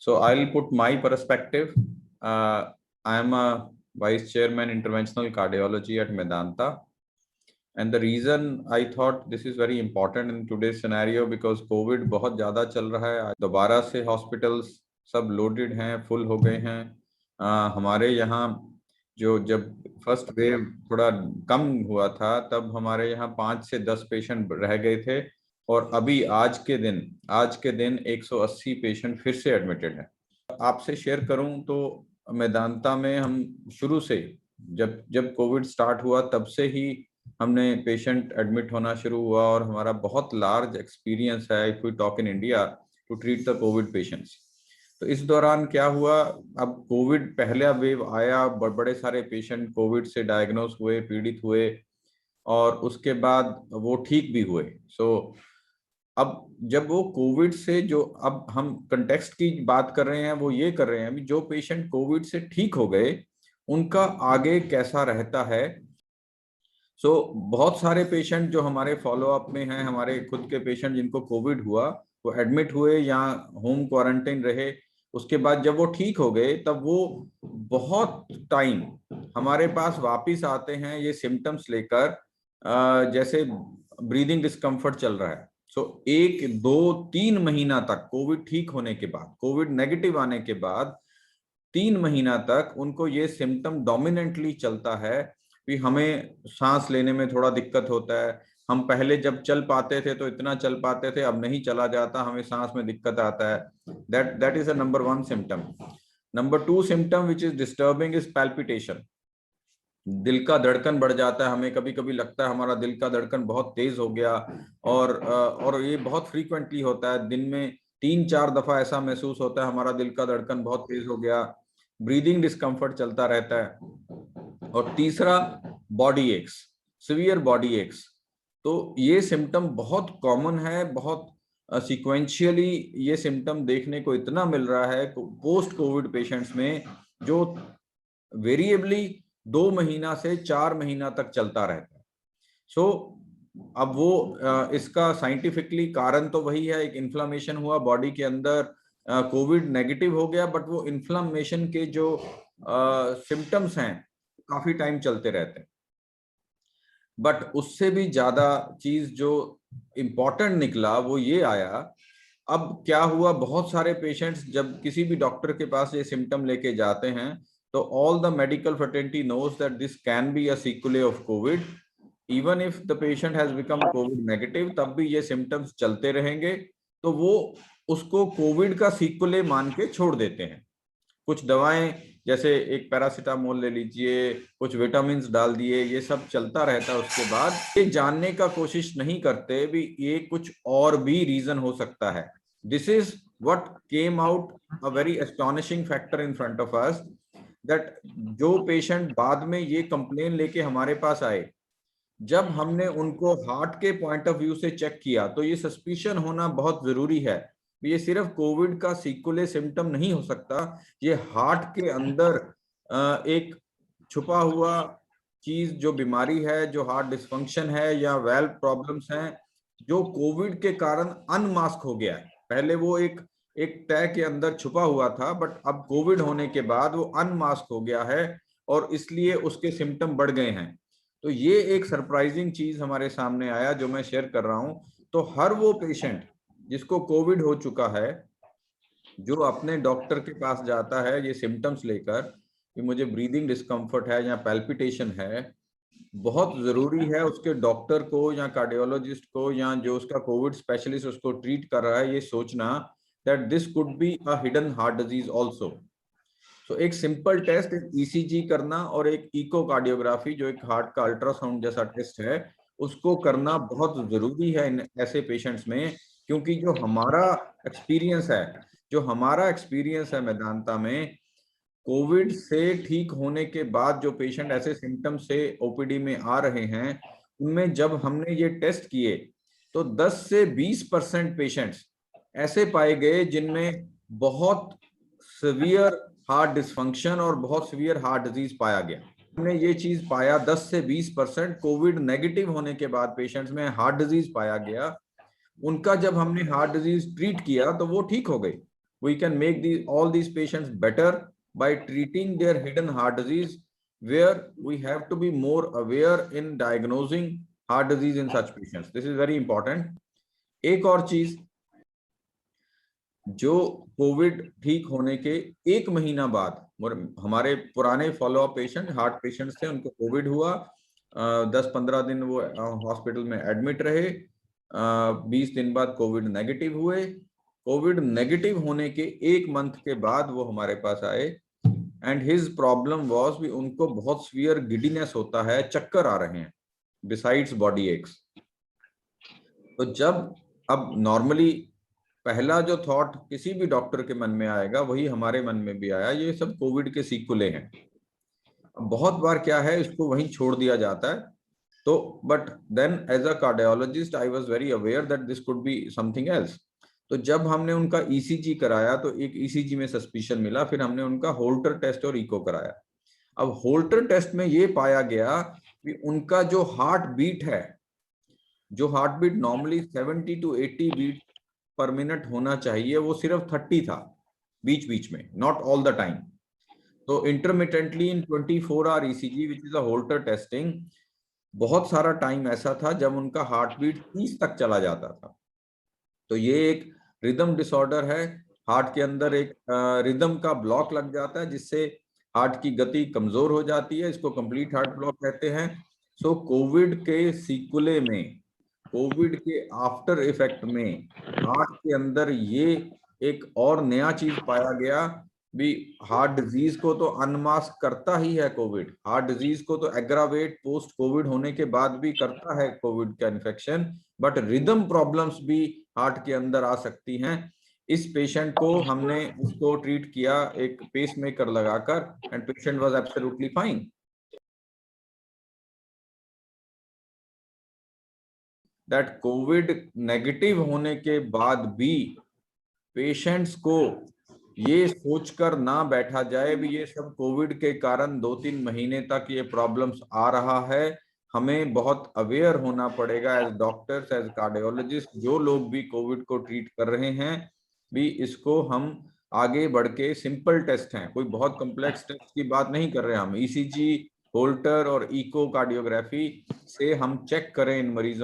So I'll put my perspective. I am a vice chairman interventional cardiology at Medanta. And the reason I thought this is very important in today's scenario because COVID बहुत ज़्यादा चल रहा है. दोबारा से hospitals सब loaded हैं, full हो गए हैं. हमारे यहाँ जब फर्स्ट वेव थोड़ा कम हुआ था तब हमारे यहाँ 5 से 10 पेशेंट रह गए थे और अभी आज के दिन 180 पेशेंट फिर से एडमिटेड है. आपसे शेयर करूं तो मेदांता में हम शुरू से जब कोविड स्टार्ट हुआ तब से ही हमने पेशेंट एडमिट होना शुरू हुआ और हमारा बहुत लार्ज एक्सपीरियंस है if we talk in India to treat the covid patients. तो इस दौरान क्या हुआ, अब कोविड पहला वेव आया, बड़े सारे पेशेंट कोविड से डायग्नोस हुए, पीड़ित हुए और उसके बाद वो ठीक भी हुए. सो अब जब वो कोविड से जो अब हम कंटेक्स्ट की बात कर रहे हैं वो ये कर रहे हैं अभी जो पेशेंट कोविड से ठीक हो गए उनका आगे कैसा रहता है. सो बहुत सारे पेशेंट जो हमारे फॉलो अप में हैं, हमारे खुद के पेशेंट जिनको कोविड हुआ वो एडमिट हुए या होम क्वारंटाइन रहे, उसके बाद जब वो ठीक हो गए तब वो बहुत टाइम हमारे पास वापिस आते हैं ये सिम्टम्स लेकर, जैसे ब्रीदिंग डिस्कम्फर्ट चल रहा है. सो 1, 2, 3 महीना तक कोविड ठीक होने के बाद, कोविड नेगेटिव आने के बाद 3 महीना तक उनको ये सिम्टम डोमिनेंटली चलता है कि हमें सांस लेने में थोड़ा दिक्कत होता है. हम पहले जब चल पाते थे तो इतना चल पाते थे, अब नहीं चला जाता, हमें सांस में दिक्कत आता है. That is a number 1 symptom. Number 2 symptom which is disturbing is palpitation. दिल का धड़कन बढ़ जाता है, हमें कभी कभी लगता है हमारा दिल का धड़कन बहुत तेज हो गया और ये बहुत फ्रीक्वेंटली होता है. दिन में 3-4 दफा ऐसा महसूस होता है हमारा दिल का धड़कन बहुत तेज हो गया. ब्रीदिंग डिस्कम्फर्ट चलता रहता है. और तीसरा body aches, severe body aches. तो ये सिम्टम बहुत कॉमन है, बहुत सीक्वेंशियली ये सिम्टम देखने को इतना मिल रहा है पोस्ट कोविड पेशेंट्स में जो वेरिएबली 2 महीना से 4 महीना तक चलता रहता है. सो अब वो इसका साइंटिफिकली कारण तो वही है, एक इन्फ्लामेशन हुआ बॉडी के अंदर, कोविड नेगेटिव हो गया बट वो इन्फ्लामेशन के जो सिम्टम्स हैं काफी टाइम चलते रहते हैं. बट उससे भी ज्यादा चीज जो इंपॉर्टेंट निकला वो ये आया, अब क्या हुआ, बहुत सारे पेशेंट्स जब किसी भी डॉक्टर के पास ये सिम्टम लेके जाते हैं तो all the medical fraternity knows that this can be a sequel of covid. Even if the patient has become covid negative तब भी ये सिम्टम्स चलते रहेंगे. तो वो उसको कोविड का सीक्वल मान के छोड़ देते हैं. कुछ दवाएं जैसे एक पैरासीटामोल ले लीजिए, कुछ विटामिन डाल दिए, ये सब चलता रहता है. उसके बाद ये जानने का कोशिश नहीं करते भी ये कुछ और भी रीजन हो सकता है. This is what came out a very astonishing factor in front of us that जो पेशेंट बाद में ये कंप्लेन लेके हमारे पास आए, जब हमने उनको हार्ट के पॉइंट ऑफ व्यू से चेक किया तो ये सस्पिशन होना बहुत जरूरी है. ये सिर्फ कोविड का सीक्वल सिम्टम नहीं हो सकता, ये हार्ट के अंदर एक छुपा हुआ चीज जो बीमारी है, जो हार्ट डिस्फंक्शन है या वेल्व प्रॉब्लम्स हैं जो कोविड के कारण अनमास्क हो गया है. पहले वो एक तय के अंदर छुपा हुआ था बट अब कोविड होने के बाद वो अनमास्क हो गया है और इसलिए उसके सिम्टम बढ़ गए हैं. तो ये एक सरप्राइजिंग चीज हमारे सामने आया जो मैं शेयर कर रहा हूं. तो हर वो पेशेंट जिसको कोविड हो चुका है जो अपने डॉक्टर के पास जाता है ये सिम्टम्स लेकर कि मुझे ब्रीदिंग डिस्कम्फर्ट है या पैल्पिटेशन है, बहुत जरूरी है उसके डॉक्टर को या कार्डियोलॉजिस्ट को या जो उसका कोविड स्पेशलिस्ट उसको ट्रीट कर रहा है ये सोचना that this could be a hidden heart disease also. तो एक सिंपल टेस्ट, एक ईसीजी करना और एक इकोकार्डियोग्राफी जो एक हार्ट का अल्ट्रासाउंड जैसा टेस्ट है उसको करना बहुत जरूरी है इन ऐसे पेशेंट्स में. क्योंकि जो हमारा एक्सपीरियंस है मेदांता में, कोविड से ठीक होने के बाद जो पेशेंट ऐसे सिम्टम से ओपीडी में आ रहे हैं उनमें जब हमने ये टेस्ट किए तो 10 से 20% पेशेंट्स ऐसे पाए गए जिनमें बहुत सीवियर हार्ट डिस्फंक्शन और बहुत सीवियर हार्ट डिजीज पाया गया. हमने ये चीज पाया 10 से 20% कोविड नेगेटिव होने के बाद पेशेंट्स में हार्ट डिजीज पाया गया. उनका जब हमने हार्ट डिजीज ट्रीट किया तो वो ठीक हो गई, we can make all these patients better by treating their hidden heart disease, where we have to be more aware in diagnosing heart disease in such patients. This is very important. एक और चीज, जो Covid ठीक होने के 1 महीना बाद, हमारे पुराने फॉलोअप पेशेंट, हार्ट पेशेंट्स थे, उनको कोविड हुआ, 10-15 दिन वो हॉस्पिटल में एडमिट रहे, 20 दिन बाद कोविड नेगेटिव हुए। कोविड नेगेटिव होने के 1 मंथ के बाद वो हमारे पास आए, एंड हिज प्रॉब्लम वाज भी उनको बहुत सीवियर गिडीनेस होता है, चक्कर आ रहे हैं, बिसाइड्स बॉडी एक्स। तो जब अब नॉर्मली पहला जो थॉट किसी भी डॉक्टर के मन में आएगा, वही हमारे मन में भी आया, ये सब कोविड के सीक्वले हैं। बहुत बार क्या है, इसको वहीं छोड़ दिया जाता है। तो but then as a cardiologist I was very aware that this could be something else. तो जब हमने उनका ईसीजी कराया तो एक ईसीजी में सस्पिशन मिला, फिर हमने उनका होल्टर टेस्ट और इको कराया। अब होल्टर टेस्ट में ये पाया गया कि उनका जो हार्ट बीट है, जो heart beat normally 70 to 80 beat per minute होना चाहिए, वो सिर्फ 30 था बीच बीच में, नॉट ऑल द टाइम। तो intermittently in 24 hour ECG which is a Holter testing, बहुत सारा टाइम ऐसा था जब उनका हार्ट बीट 30 तक चला जाता था। तो ये एक रिदम डिसऑर्डर है, हार्ट के अंदर एक रिदम का ब्लॉक लग जाता है, जिससे हार्ट की गति कमजोर हो जाती है, इसको कंप्लीट हार्ट ब्लॉक कहते हैं। सो कोविड के सीक्वले में, कोविड के आफ्टर इफेक्ट में हार्ट के अंदर ये एक और नया चीज पाया गया भी, हार्ट डिजीज को तो अनमास्क करता ही है कोविड, हार्ट डिजीज को तो एग्रावेट पोस्ट कोविड होने के बाद भी करता है कोविड का इन्फेक्शन, बट रिदम प्रॉब्लम्स भी हार्ट के अंदर आ सकती हैं। इस पेशेंट को हमने उसको ट्रीट किया एक पेसमेकर लगाकर, and patient was absolutely fine. That Covid negative होने के बाद भी पेशेंट्स को ये सोचकर ना बैठा जाए भी ये सब कोविड के कारण 2-3 महीने तक ये प्रॉब्लम्स आ रहा है। हमें बहुत अवेयर होना पड़ेगा एज डॉक्टर्स, एज कार्डियोलॉजिस्ट, जो लोग भी कोविड को ट्रीट कर रहे हैं भी, इसको हम आगे बढ़ के, सिंपल टेस्ट हैं, कोई बहुत कॉम्प्लेक्स टेस्ट की बात नहीं कर रहे हम, ईसीजी, होल्टर और इको कार्डियोग्राफी से हम चेक करें इन मरीजों